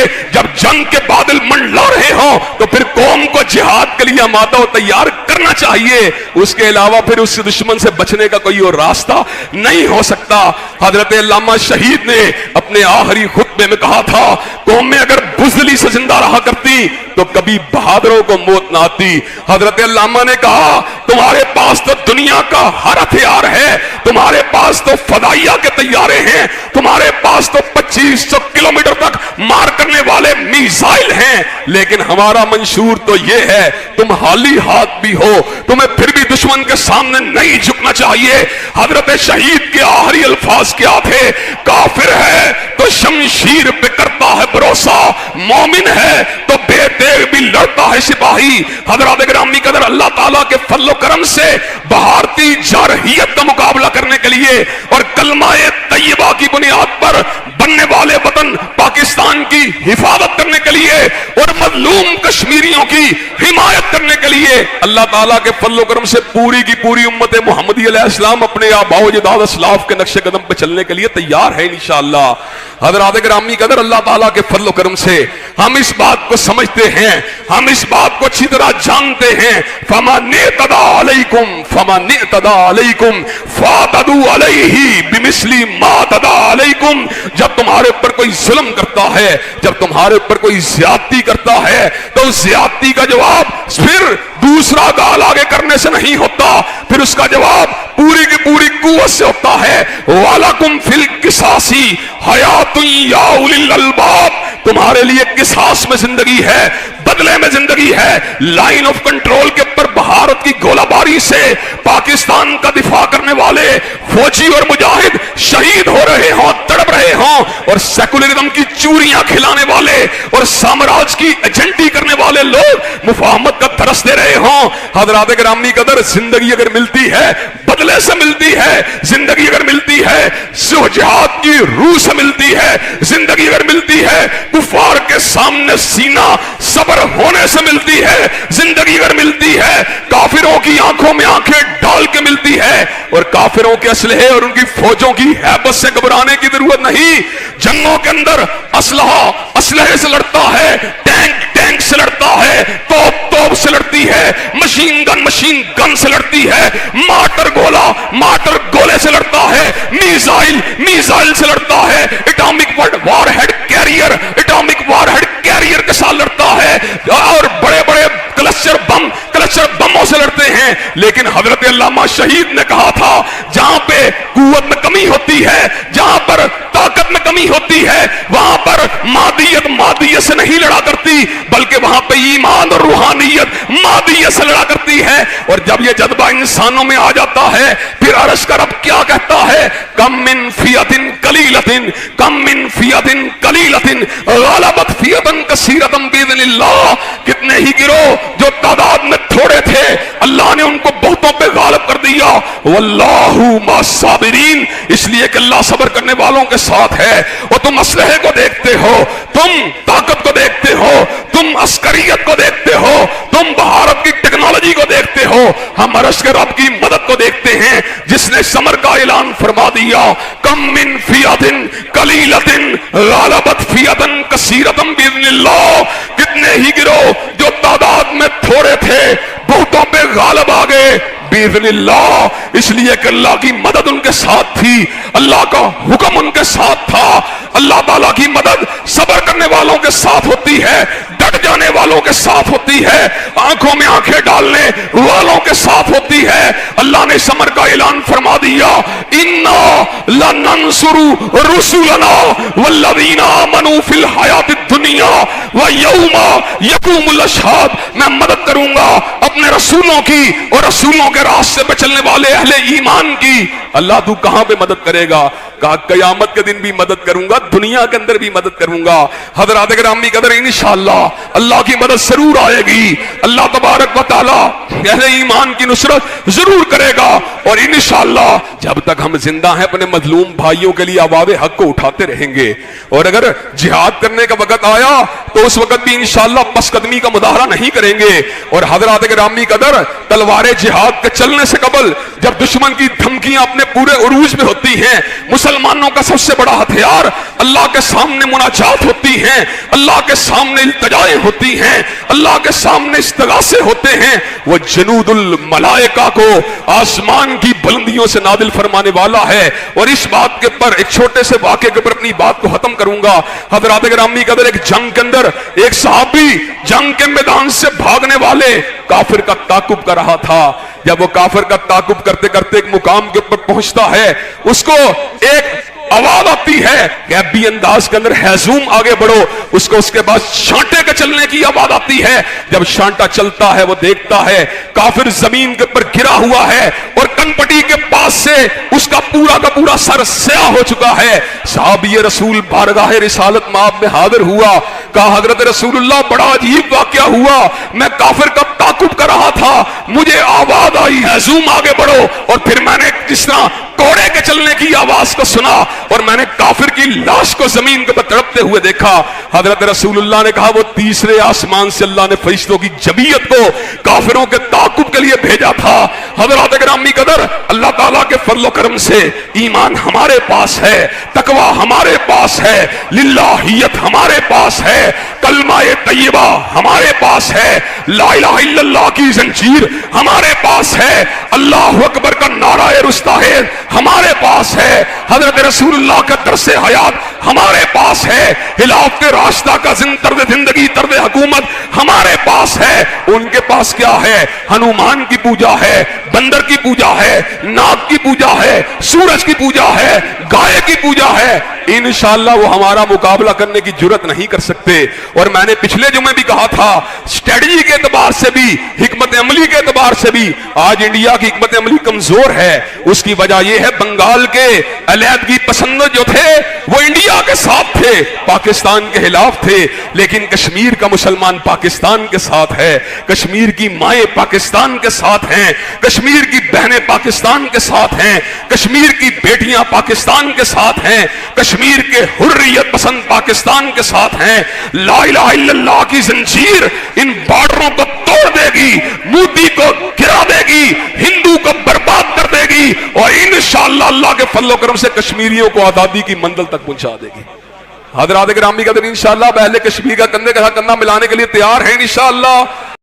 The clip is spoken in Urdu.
چاہیے جب جنگ کے بادل منڈلا رہے ہوں تو پھر قوم کو جہاد کے لیے آمادہ و تیار کرنا چاہیے. اس کے علاوہ پھر اس دشمن سے بچنے کا کوئی اور راستہ نہیں ہو سکتا. حضرت علامہ شہید نے اپنے آخری خطبے میں کہا تھا قومیں اگر بزدلی سے زندہ رہا کرتی تو کبھی بہادروں کو موت نہ آتی. حضرت علامہ نے کہا تمہارے پاس تو دنیا کا ہر ہتھیار ہے, تمہارے پاس تو فضائیہ کے طیارے ہیں, تمہارے پاس تو 2500 کلومیٹر تک مار کرنے والے میزائل ہیں, لیکن ہمارا منشور تو یہ ہے تم خالی ہاتھ بھی ہو, تمہیں پھر بھی دشمن کے سامنے نہیں جھکنا چاہیے. حضرت شہید کے آخری الفاظ کیا تھے؟ کافر ہے تو شمشیر پہ کرتا ہے بھروسہ, مومن ہے تو بے تیغ بھی لڑتا ہے سپاہی. حضرات گرامی قدر, اللہ تعالیٰ کے فضل و کرم سے بھارتی جارحیت کا مقابلہ کرنے کے لیے اور کلمہ طیبہ کی بنیاد پر بننے والے وطن پاکستان کی حفاظت کرنے کے لیے اور مظلوم کشمیریوں کی حمایت کرنے کے لیے اللہ تعالیٰ کے فضل و کرم سے پوری کی پوری امت محمدی علیہ السلام اپنے آباء و اجداد اسلاف کے نقش قدم پہ چلنے کے لیے تیار ہے انشاءاللہ. حضرات گرامی قدر, اللہ تعالیٰ کے فضل و کرم سے ہم اس بات کو سمجھتے ہیں, ہم اس بات کو اچھی طرح جانتے ہیں. فَمَنِ اعْتَدَىٰ عَلَيْكُمْ فَمَنِ اعْتَدَىٰ عَلَيْكُمْ فَاعْتَدُوا عَلَيْهِ بِمِثْلِ مَا اعْتَدَىٰ عَلَيْكُمْ. جب تمہارے اوپر کوئی ظلم کرتا ہے, جب تمہارے اوپر کوئی زیادتی کرتا ہے تو اس زیادتی کا جواب پھر دوسرا گال آگے کرنے سے نہیں ہوتا, پھر اس کا جواب پوری کی پوری قوت سے ہوتا ہے. وَلَكُمْ فِي الْقِصَاصِ حَيَاتٌ يَا أُولِي الْأَلْبَابِ. تمہارے لیے قصاص میں زندگی ہے, بدلے میں زندگی ہے. لائن آف کنٹرول کے اوپر بھارت کی گولہ باری سے پاکستان کا دفاع کرنے والے فوجی اور مجاہد شہید ہو رہے ہوں, تڑپ رہے ہوں, اور سیکولرزم کی چوریاں کھلانے والے اور سامراج کی ایجنٹی کرنے والے لوگ مفاہمت کا درس دے رہے ہوں. حضرات گرامی قدر, زندگی اگر ملتی ہے بدلے سے ملتی ہے, زندگی اگر ملتی ہے جہاد کی روح سے ملتی ہے, زندگی اگر ملتی ہے کفار کے سامنے سینہ صبر ہونے سے ملتی ہے, زندگی اگر ملتی ہے کافروں کی آنکھوں میں آنکھیں ڈال کے ملتی ہے, اور کافروں کے اسلحے اور ان کی فوجوں کی ہیبت سے گھبرانے کی ضرورت نہیں. جنگوں کے اندر اسلحے سے لڑتا ہے, ٹینک سے لڑتا ہے, توپ سے لڑتی ہے, مشین گن سے لڑتی ہے, مارٹر گولے سے لڑتا ہے, میزائل سے لڑتا ہے, اٹامک وار ہیڈ کیریئر کے ساتھ لڑتا ہے, اور بڑے بڑے کلچر بموں سے لڑتے ہیں. لیکن حضرت علامہ شہید نے کہا تھا جہاں پہ قوت میں کمی ہوتی ہے, جہاں پر طاقت میں کمی ہوتی ہے, وہاں پر مادیت سے نہیں لڑا کرتی, بلکہ وہاں پہ ایمان اور روحانیت مادیت سے لڑا کرتی ہے. اور جب یہ جذبہ انسانوں میں آ جاتا ہے پھر عرش کا رب کیا کہتا ہے؟ کم من فیعۃ قلیلۃ غلبت فیعۃ کثیرۃ باذن اللہ. کتنے ہی گروہ جو تعداد میں تھوڑے تھے اللہ نے ان کو بہتوں پہ غالب کر دیا. واللہ مع الصابرین, اس لیے کہ اللہ صبر کرنے والوں کے ساتھ ہے. اور تم اسلحے کو دیکھتے ہو, تم طاقت کو دیکھتے ہو, تم عسکریت کو دیکھتے ہو, تم بھارت کی ٹیکنالوجی کو دیکھتے ہو, ہم عرش کے رب کی مدد کو دیکھتے ہیں جس نے سمر کا اعلان فرما دیا. کم من فیعۃ قلیلۃ غلبت فیعۃ کثیرۃ باذن اللہ. کتنے ہی گروہ جو تعداد میں تھوڑے تھے بہتوں پہ غالب آ گئے باذن اللہ, اس لیے کہ اللہ کی مدد ان کے ساتھ تھی, اللہ کا حکم ان کے ساتھ تھا. اللہ تعالیٰ کی مدد صبر کرنے والوں کے ساتھ ہوتی ہے, ڈٹ جانے والوں کے ساتھ ہوتی ہے, آنکھوں میں آنکھیں ڈالنے والوں کے ساتھ ہوتی ہے. اللہ نے سمر کا اعلان فرما دیا, انا لننصر رسولنا والذین آمنوا فی الحیات الدنیا ویوم یقوم الاشہاد. میں مدد کروں گا اپنے رسولوں کی اور رسولوں کے راستے پہ چلنے والے اہل ایمان کی. اللہ تو کہاں پہ مدد کرے گا؟ کہا قیامت کے دن بھی مدد کروں گا, دنیا کے اندر بھی مدد کروں گا. حضرات گرامی قدر, انشاءاللہ اللہ کی مدد ضرور آئے گی. اللہ تبارک و تعالی اہل ایمان کی نصرت ضرور کرے گا. اور انشاءاللہ جب تک ہم زندہ ہیں اپنے مظلوم بھائیوں کے لیے آواز حق کو اٹھاتے رہیں گے. اور اگر جہاد کرنے کا وقت آیا تو اس وقت بھی انشاءاللہ پس قدمی کا مظاہرہ نہیں کریں گے. اور حضرات گرامی قدر, تلوار جہاد کے چلنے سے قبل جب دشمن کی دھمکیاں اپنے پورے عروج میں ہوتی ہیں, مسلمانوں کا سب سے بڑا ہتھیار اللہ کے سامنے مناجات ہوتی ہیں, اللہ کے سامنے التجائیں ہوتی ہیں, اللہ کے سامنے استغاثے ہوتے ہیں, وہ جنود الملائکہ کو آسمان کی بلندیوں سے نازل فرمانے والا ہے. اور اس بات کے پر ایک چھوٹے سے واقعے کے پر اپنی بات کو ختم کروں گا. حضرات گرامی قدر, ایک جنگ کے اندر ایک صحابی جنگ کے میدان سے بھاگنے والے کافر کا تعاقب کر رہا تھا. جب وہ کافر کا تعاقب کرتے کرتے ایک مقام کے اوپر پہنچتا ہے, اس کو ایک آواز آتی ہے کہ اب بھی انداز کے اندر ہیزوم آگے بڑھو. اس کو اس کے بعد شانٹے کے چلنے کی آواز آتی ہے. جب شانٹا چلتا ہے وہ دیکھتا ہے کافر زمین کے اوپر گرا ہوا ہے اور کنپٹی کے پاس سے اس کا پورا سر سیاہ ہو چکا ہے. صحابی رسول بارگاہ رسالت مآب میں حاضر ہوا, کہا حضرت رسول اللہ بڑا عجیب واقعہ ہوا, میں کافر کا تعاقب کر رہا تھا, مجھے آواز آئی ہیزوم آگے بڑھو, اور پھر میں نے جس طرح کوڑے کے چلنے کی آواز کو سنا اور میں نے کافر کی لاش کو زمین کے پر تڑپتے ہوئے دیکھا. حضرت رسول اللہ نے کہا وہ تیسرے آسمان سے اللہ نے فرشتوں کی جمعیت کو کافروں کے تعاقب کے لیے بھیجا تھا. حضرات گرامی قدر, اللہ تعالیٰ کے فضل و کرم سے ایمان ہمارے پاس ہے, تقوی ہمارے پاس ہے, للہیت ہمارے پاس ہے, کلمہ طیبہ ہمارے پاس ہے, لا الہ الا اللہ کی زنجیر ہمارے پاس ہے, اللہ اکبر کا نعرہ رستاحل ہمارے پاس ہے, حضرت رسول اللہ کا درس حیات ہمارے پاس ہے, خلافت راستہ کا طرز زندگی طرز حکومت ہمارے پاس ہے. ان کے پاس کیا ہے؟ ہنومان کی پوجا ہے, بندر کی پوجا ہے, ناگ کی پوجا ہے, سورج کی پوجا ہے, گائے کی پوجا ہے. انشاءاللہ وہ ہمارا مقابلہ کرنے کی جرت نہیں کر سکتے. اور میں نے پچھلے جمعے بھی کہا تھا اسٹریٹجی کے اعتبار سے بھی, حکمت عملی کے اعتبار سے بھی آج انڈیا کی حکمت عملی کمزور ہے. اس کی وجہ یہ ہے بنگال کے علیحدگی پسند جو تھے وہ انڈیا کے ساتھ تھے, پاکستان کے خلاف تھے, لیکن کشمیر کا مسلمان پاکستان کے ساتھ ہے, کشمیر کی مائیں پاکستان کے ساتھ ہیں, کشمیر کی بہنیں پاکستان کے ساتھ ہیں, کشمیر کی بیٹیاں پاکستان کے ساتھ ہیں, کشمیر کے حریت پسند پاکستان کے ساتھ ہیں. لا الہ الا اللہ کی زنجیر ان بارڈروں کو توڑ دے گی, مودی کو گرا دے گی, ہندو کو برباد کر دے گی, اور انشاءاللہ اللہ کے فضل و کرم سے کشمیریوں کو آزادی کی منزل تک پہنچا دے گی. حضرات گرامی قدر, انشاءاللہ اہل کشمیر کا کندھے کے ساتھ کندھا ملانے کے لیے تیار ہیں انشاءاللہ.